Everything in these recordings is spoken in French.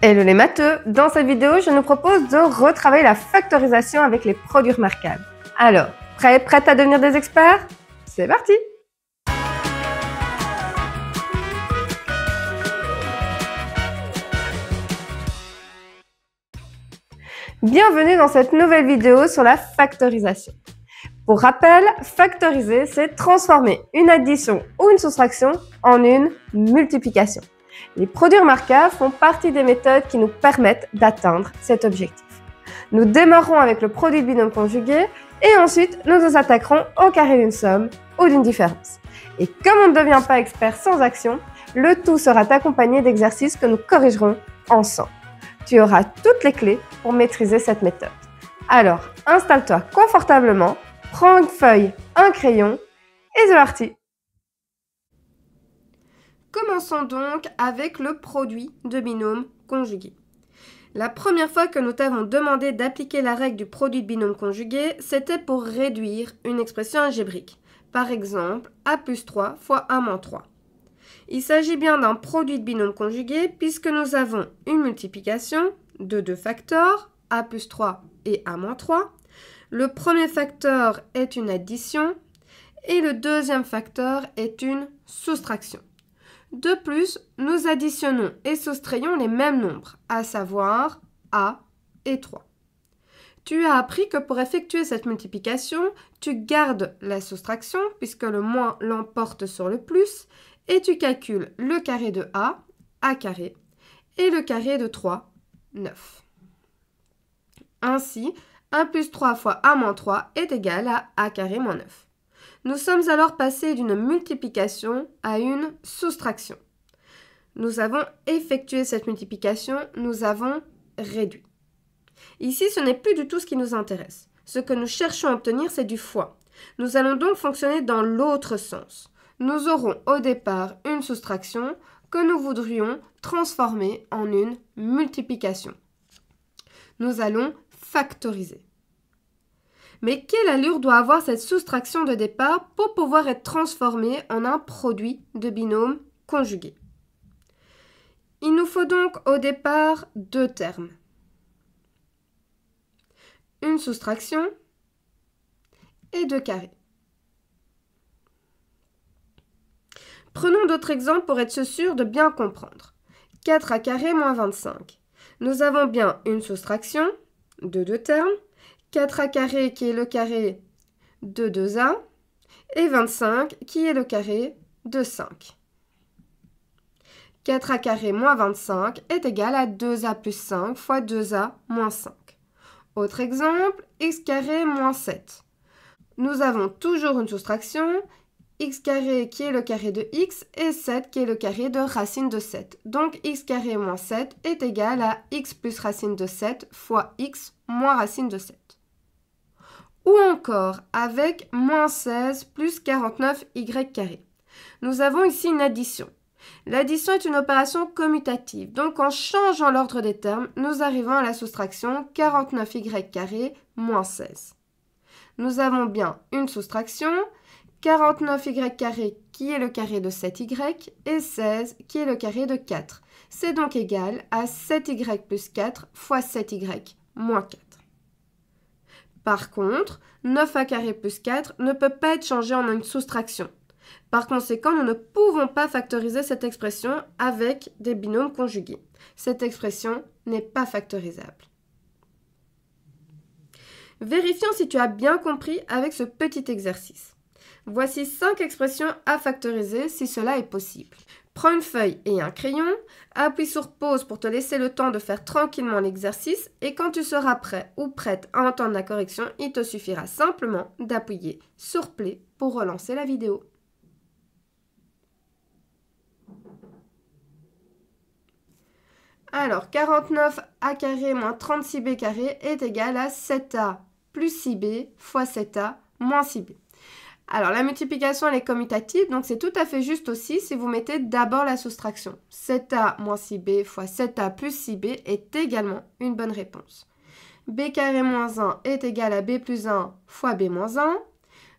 Hello les matheux! Dans cette vidéo, je nous propose de retravailler la factorisation avec les produits remarquables. Alors, prête à devenir des experts? C'est parti! Bienvenue dans cette nouvelle vidéo sur la factorisation. Pour rappel, factoriser, c'est transformer une addition ou une soustraction en une multiplication. Les produits remarquables font partie des méthodes qui nous permettent d'atteindre cet objectif. Nous démarrerons avec le produit de binôme conjugué et ensuite nous nous attaquerons au carré d'une somme ou d'une différence. Et comme on ne devient pas expert sans action, le tout sera accompagné d'exercices que nous corrigerons ensemble. Tu auras toutes les clés pour maîtriser cette méthode. Alors, installe-toi confortablement, prends une feuille, un crayon et c'est parti! Commençons donc avec le produit de binôme conjugué. La première fois que nous t'avons demandé d'appliquer la règle du produit de binôme conjugué, c'était pour réduire une expression algébrique. Par exemple, a plus 3 fois a moins 3. Il s'agit bien d'un produit de binôme conjugué puisque nous avons une multiplication de deux facteurs, a plus 3 et a moins 3. Le premier facteur est une addition et le deuxième facteur est une soustraction. De plus, nous additionnons et soustrayons les mêmes nombres, à savoir a et 3. Tu as appris que pour effectuer cette multiplication, tu gardes la soustraction puisque le moins l'emporte sur le plus et tu calcules le carré de a carré, et le carré de 3, 9. Ainsi, a plus 3 fois a moins 3 est égal à a carré moins 9. Nous sommes alors passés d'une multiplication à une soustraction. Nous avons effectué cette multiplication, nous avons réduit. Ici, ce n'est plus du tout ce qui nous intéresse. Ce que nous cherchons à obtenir, c'est du fois. Nous allons donc fonctionner dans l'autre sens. Nous aurons au départ une soustraction que nous voudrions transformer en une multiplication. Nous allons factoriser. Mais quelle allure doit avoir cette soustraction de départ pour pouvoir être transformée en un produit de binôme conjugué? Il nous faut donc au départ deux termes. Une soustraction et deux carrés. Prenons d'autres exemples pour être sûr de bien comprendre. 4a carré moins 25. Nous avons bien une soustraction de deux termes, 4a carré qui est le carré de 2a et 25 qui est le carré de 5. 4a carré moins 25 est égal à 2a plus 5 fois 2a moins 5. Autre exemple, x carré moins 7. Nous avons toujours une soustraction, x carré qui est le carré de x et 7 qui est le carré de racine de 7. Donc x carré moins 7 est égal à x plus racine de 7 fois x moins racine de 7. Ou encore avec moins 16 plus 49y carré. Nous avons ici une addition. L'addition est une opération commutative, donc en changeant l'ordre des termes, nous arrivons à la soustraction 49y carré moins 16. Nous avons bien une soustraction, 49y carré qui est le carré de 7y et 16 qui est le carré de 4. C'est donc égal à 7y plus 4 fois 7y moins 4. Par contre, 9a carré plus 4 ne peut pas être changé en une soustraction. Par conséquent, nous ne pouvons pas factoriser cette expression avec des binômes conjugués. Cette expression n'est pas factorisable. Vérifions si tu as bien compris avec ce petit exercice. Voici 5 expressions à factoriser si cela est possible. Prends une feuille et un crayon, appuie sur pause pour te laisser le temps de faire tranquillement l'exercice et quand tu seras prêt ou prête à entendre la correction, il te suffira simplement d'appuyer sur play pour relancer la vidéo. Alors, 49a carré moins 36b carré est égal à 7a plus 6b fois 7a moins 6b. Alors, la multiplication, elle est commutative, donc c'est tout à fait juste aussi si vous mettez d'abord la soustraction. 7a moins 6b fois 7a plus 6b est également une bonne réponse. b carré moins 1 est égal à b plus 1 fois b moins 1.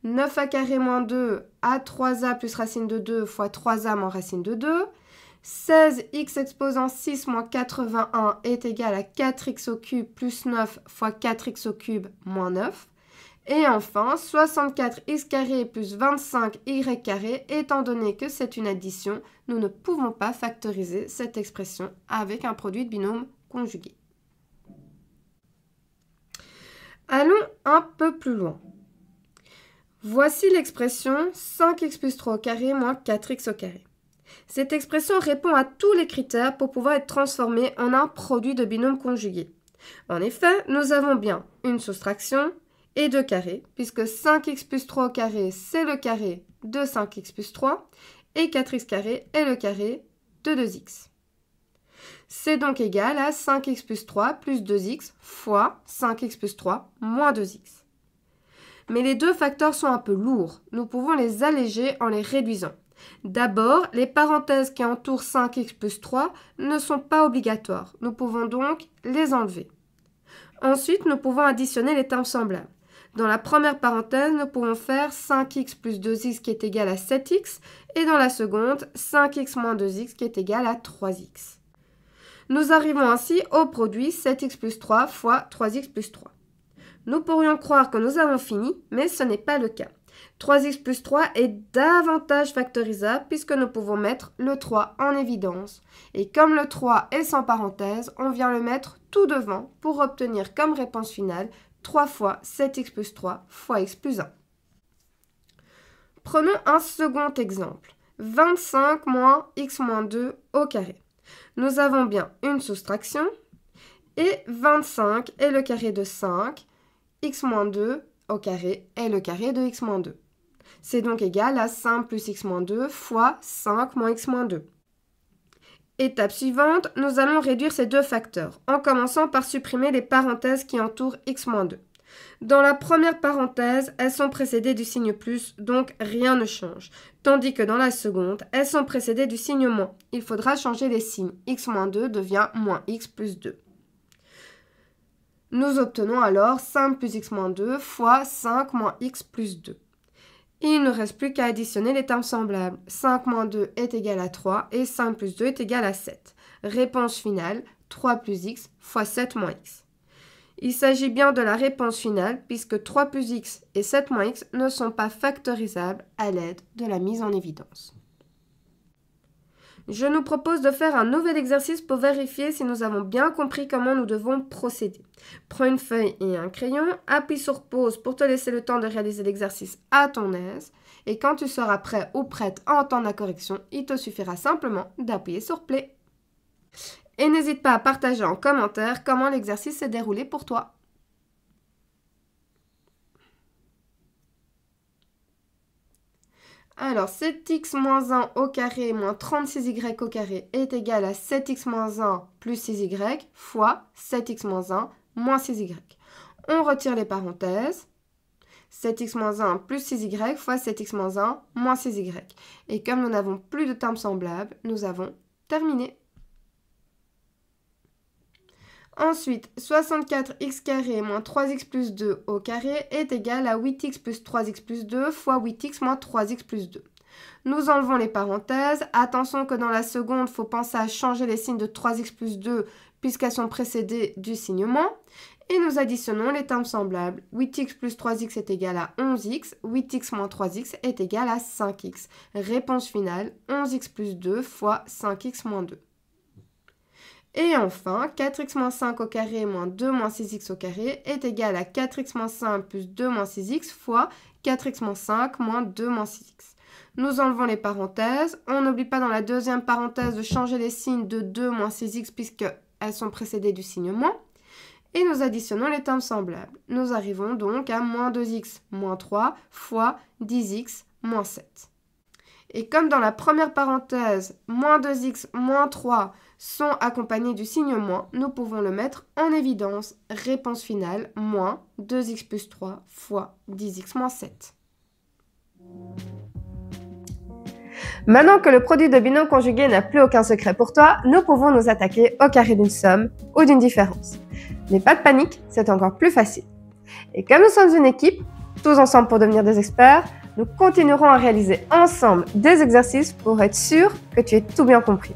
9a carré moins 2 à 3a plus racine de 2 fois 3a moins racine de 2. 16x exposant 6 moins 81 est égal à 4x au cube plus 9 fois 4x au cube moins 9. Et enfin, 64x carré plus 25y carré, étant donné que c'est une addition, nous ne pouvons pas factoriser cette expression avec un produit de binôme conjugué. Allons un peu plus loin. Voici l'expression 5x plus 3 au carré moins 4x au carré. Cette expression répond à tous les critères pour pouvoir être transformée en un produit de binôme conjugué. En effet, nous avons bien une soustraction et deux carrés, puisque 5x plus 3 au carré, c'est le carré de 5x plus 3, et 4x carré est le carré de 2x. C'est donc égal à 5x plus 3 plus 2x fois 5x plus 3 moins 2x. Mais les deux facteurs sont un peu lourds. Nous pouvons les alléger en les réduisant. D'abord, les parenthèses qui entourent 5x plus 3 ne sont pas obligatoires. Nous pouvons donc les enlever. Ensuite, nous pouvons additionner les termes semblables. Dans la première parenthèse, nous pouvons faire 5x plus 2x qui est égal à 7x et dans la seconde, 5x moins 2x qui est égal à 3x. Nous arrivons ainsi au produit 7x plus 3 fois 3x plus 3. Nous pourrions croire que nous avons fini, mais ce n'est pas le cas. 3x plus 3 est davantage factorisable puisque nous pouvons mettre le 3 en évidence. Et comme le 3 est sans parenthèse, on vient le mettre tout devant pour obtenir comme réponse finale 3 fois 7x plus 3 fois x plus 1. Prenons un second exemple. 25 moins x moins 2 au carré. Nous avons bien une soustraction et 25 est le carré de 5, x moins 2 au carré est le carré de x moins 2. C'est donc égal à 5 plus x moins 2 fois 5 moins x moins 2. Étape suivante, nous allons réduire ces deux facteurs, en commençant par supprimer les parenthèses qui entourent x moins 2. Dans la première parenthèse, elles sont précédées du signe plus, donc rien ne change. Tandis que dans la seconde, elles sont précédées du signe moins. Il faudra changer les signes. X moins 2 devient moins x plus 2. Nous obtenons alors 5 plus x moins 2 fois 5 moins x plus 2. Il ne reste plus qu'à additionner les termes semblables. 5 moins 2 est égal à 3 et 5 plus 2 est égal à 7. Réponse finale, 3 plus x fois 7 moins x. Il s'agit bien de la réponse finale puisque 3 plus x et 7 moins x ne sont pas factorisables à l'aide de la mise en évidence. Je nous propose de faire un nouvel exercice pour vérifier si nous avons bien compris comment nous devons procéder. Prends une feuille et un crayon, appuie sur pause pour te laisser le temps de réaliser l'exercice à ton aise. Et quand tu seras prêt ou prête à entendre la correction, il te suffira simplement d'appuyer sur play. Et n'hésite pas à partager en commentaire comment l'exercice s'est déroulé pour toi. Alors, 7x moins 1 au carré moins 36y au carré est égal à 7x moins 1 plus 6y fois 7x moins 1 moins 6y. On retire les parenthèses. 7x moins 1 plus 6y fois 7x moins 1 moins 6y. Et comme nous n'avons plus de termes semblables, nous avons terminé. Ensuite, 64x carré moins 3x plus 2 au carré est égal à 8x plus 3x plus 2 fois 8x moins 3x plus 2. Nous enlevons les parenthèses. Attention que dans la seconde, il faut penser à changer les signes de 3x plus 2 puisqu'elles sont précédées du signe moins. Et nous additionnons les termes semblables. 8x plus 3x est égal à 11x. 8x moins 3x est égal à 5x. Réponse finale, 11x plus 2 fois 5x moins 2. Et enfin, 4x moins 5 au carré moins 2 moins 6x au carré est égal à 4x moins 5 plus 2 moins 6x fois 4x moins 5 moins 2 moins 6x. Nous enlevons les parenthèses. On n'oublie pas dans la deuxième parenthèse de changer les signes de 2 moins 6x puisqu'elles sont précédées du signe moins. Et nous additionnons les termes semblables. Nous arrivons donc à moins 2x moins 3 fois 10x moins 7. Et comme dans la première parenthèse, moins 2x moins 3 sont accompagnés du signe moins, nous pouvons le mettre en évidence. Réponse finale, moins 2x plus 3 fois 10x moins 7. Maintenant que le produit de binôme conjugué n'a plus aucun secret pour toi, nous pouvons nous attaquer au carré d'une somme ou d'une différence. Mais pas de panique, c'est encore plus facile. Et comme nous sommes une équipe, tous ensemble pour devenir des experts, Nous continuerons à réaliser ensemble des exercices pour être sûr que tu aies tout bien compris.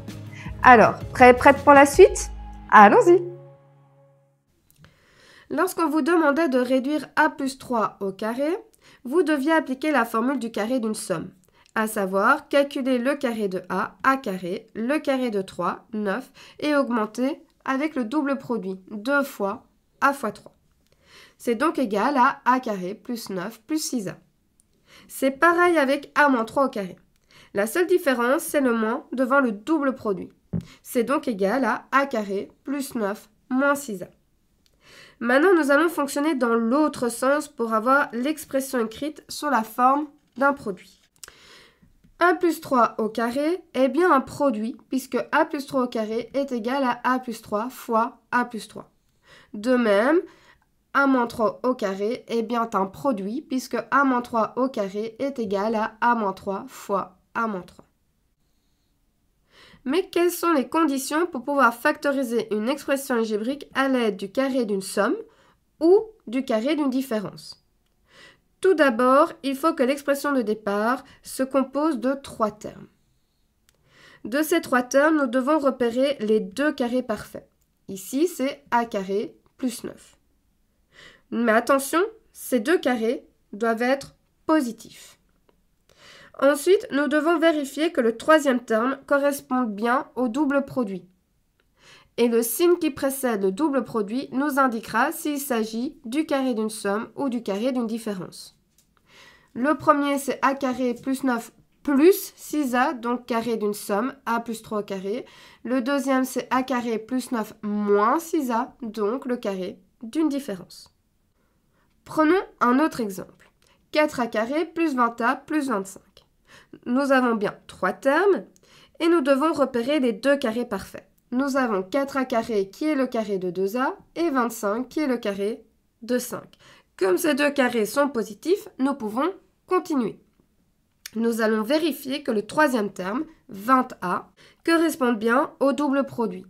Alors, prête pour la suite? Allons-y! Lorsqu'on vous demandait de réduire a plus 3 au carré, vous deviez appliquer la formule du carré d'une somme, à savoir calculer le carré de a carré, le carré de 3, 9, et augmenter avec le double produit, 2 fois a fois 3. C'est donc égal à a carré plus 9 plus 6a. C'est pareil avec a moins 3 au carré. La seule différence, c'est le moins devant le double produit. C'est donc égal à a carré plus 9 moins 6a. Maintenant, nous allons fonctionner dans l'autre sens pour avoir l'expression écrite sous la forme d'un produit. a plus 3 au carré est bien un produit puisque a plus 3 au carré est égal à a plus 3 fois a plus 3. De même, a moins 3 au carré est bien un produit puisque a moins 3 au carré est égal à a moins 3 fois a moins 3. Mais quelles sont les conditions pour pouvoir factoriser une expression algébrique à l'aide du carré d'une somme ou du carré d'une différence? Tout d'abord, il faut que l'expression de départ se compose de 3 termes. De ces 3 termes, nous devons repérer les 2 carrés parfaits. Ici, c'est a carré plus 9. Mais attention, ces 2 carrés doivent être positifs. Ensuite, nous devons vérifier que le 3e terme corresponde bien au double produit. Et le signe qui précède le double produit nous indiquera s'il s'agit du carré d'une somme ou du carré d'une différence. Le premier, c'est a carré plus 9 plus 6a, donc carré d'une somme, a plus 3 au carré. Le deuxième, c'est a carré plus 9 moins 6a, donc le carré d'une différence. Prenons un autre exemple. 4a carré plus 20a plus 25. Nous avons bien 3 termes et nous devons repérer les 2 carrés parfaits. Nous avons 4a carré qui est le carré de 2a et 25 qui est le carré de 5. Comme ces 2 carrés sont positifs, nous pouvons continuer. Nous allons vérifier que le 3e terme, 20a, corresponde bien au double produit.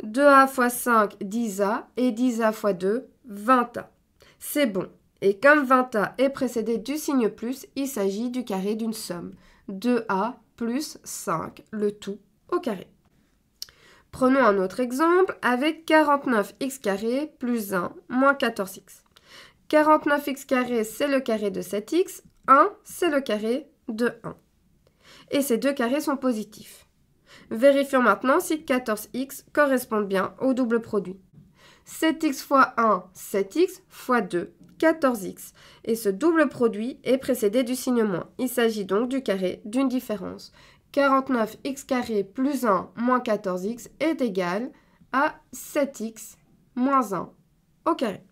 2a fois 5, 10a et 10a fois 2, 20a. C'est bon. Et comme 20a est précédé du signe plus, il s'agit du carré d'une somme. 2a plus 5, le tout au carré. Prenons un autre exemple avec 49x carré plus 1 moins 14x. 49x carré, c'est le carré de 7x. 1, c'est le carré de 1. Et ces 2 carrés sont positifs. Vérifions maintenant si 14x correspond bien au double produit. 7x fois 1, 7x fois 2, 14x. Et ce double produit est précédé du signe moins. Il s'agit donc du carré d'une différence. 49x carré plus 1 moins 14x est égal à 7x moins 1 au carré.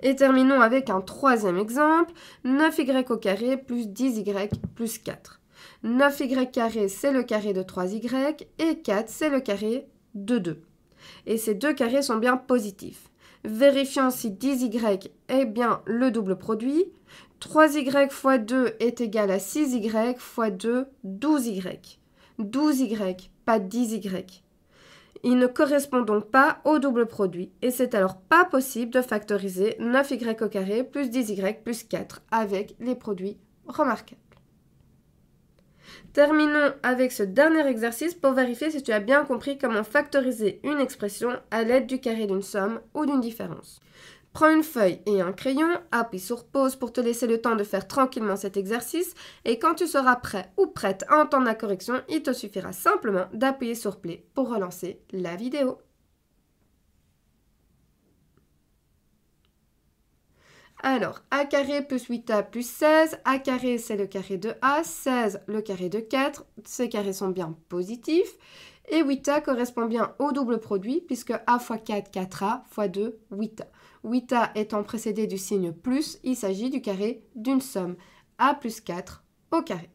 Et terminons avec un 3e exemple. 9y au carré plus 10y plus 4. 9y carré, c'est le carré de 3y et 4, c'est le carré de 2. Et ces 2 carrés sont bien positifs. Vérifions si 10y est bien le double produit. 3y fois 2 est égal à 6y fois 2, 12y. 12y, pas 10y. Il ne correspond donc pas au double produit et c'est alors pas possible de factoriser 9y au carré plus 10y plus 4 avec les produits remarquables. Terminons avec ce dernier exercice pour vérifier si tu as bien compris comment factoriser une expression à l'aide du carré d'une somme ou d'une différence. Prends une feuille et un crayon, appuie sur pause pour te laisser le temps de faire tranquillement cet exercice et quand tu seras prêt ou prête à entendre la correction, il te suffira simplement d'appuyer sur play pour relancer la vidéo. Alors, a carré plus 8a plus 16, a carré c'est le carré de a, 16 le carré de 4, ces carrés sont bien positifs, et 8a correspond bien au double produit puisque a fois 4, 4a, fois 2, 8a. 8a étant précédé du signe plus, il s'agit du carré d'une somme, a plus 4 au carré.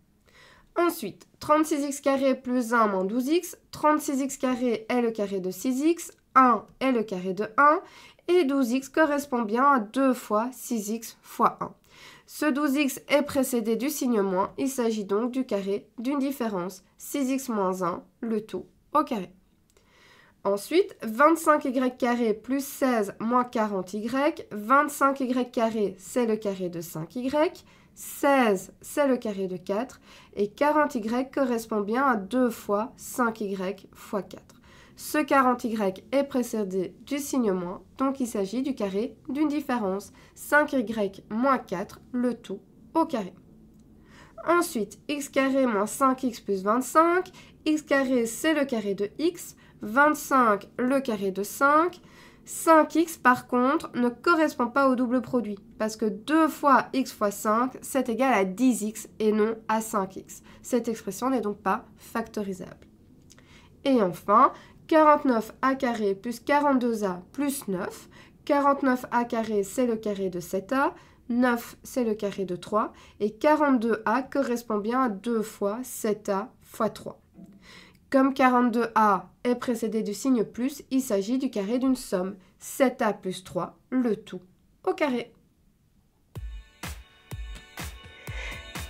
Ensuite, 36x carré plus 1 moins 12x, 36x carré est le carré de 6x, 1 est le carré de 1, et 12x correspond bien à 2 fois 6x fois 1. Ce 12x est précédé du signe moins, il s'agit donc du carré d'une différence, 6x moins 1, le tout au carré. Ensuite, 25y² plus 16 moins 40y. 25y², c'est le carré de 5y. 16, c'est le carré de 4. Et 40y correspond bien à 2 fois 5y fois 4. Ce 40y est précédé du signe moins, donc il s'agit du carré d'une différence. 5y moins 4, le tout au carré. Ensuite, x² moins 5x plus 25. x², c'est le carré de x. 25, le carré de 5. 5x, par contre, ne correspond pas au double produit, parce que 2 fois x fois 5, c'est égal à 10x et non à 5x. Cette expression n'est donc pas factorisable. Et enfin, 49a² plus 42a plus 9. 49a², c'est le carré de 7a. 9, c'est le carré de 3. Et 42a correspond bien à 2 fois 7a fois 3. Comme 42a est précédé du signe plus, il s'agit du carré d'une somme. 7a plus 3, le tout au carré.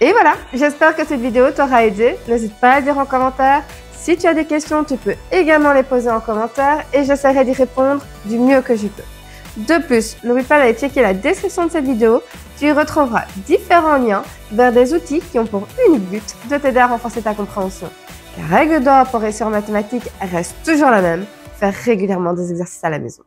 Et voilà, j'espère que cette vidéo t'aura aidé. N'hésite pas à dire en commentaire. Si tu as des questions, tu peux également les poser en commentaire et j'essaierai d'y répondre du mieux que je peux. De plus, n'oublie pas d'aller checker la description de cette vidéo. Tu y retrouveras différents liens vers des outils qui ont pour unique but de t'aider à renforcer ta compréhension. La règle d'or pour réussir en mathématiques reste toujours la même, faire régulièrement des exercices à la maison.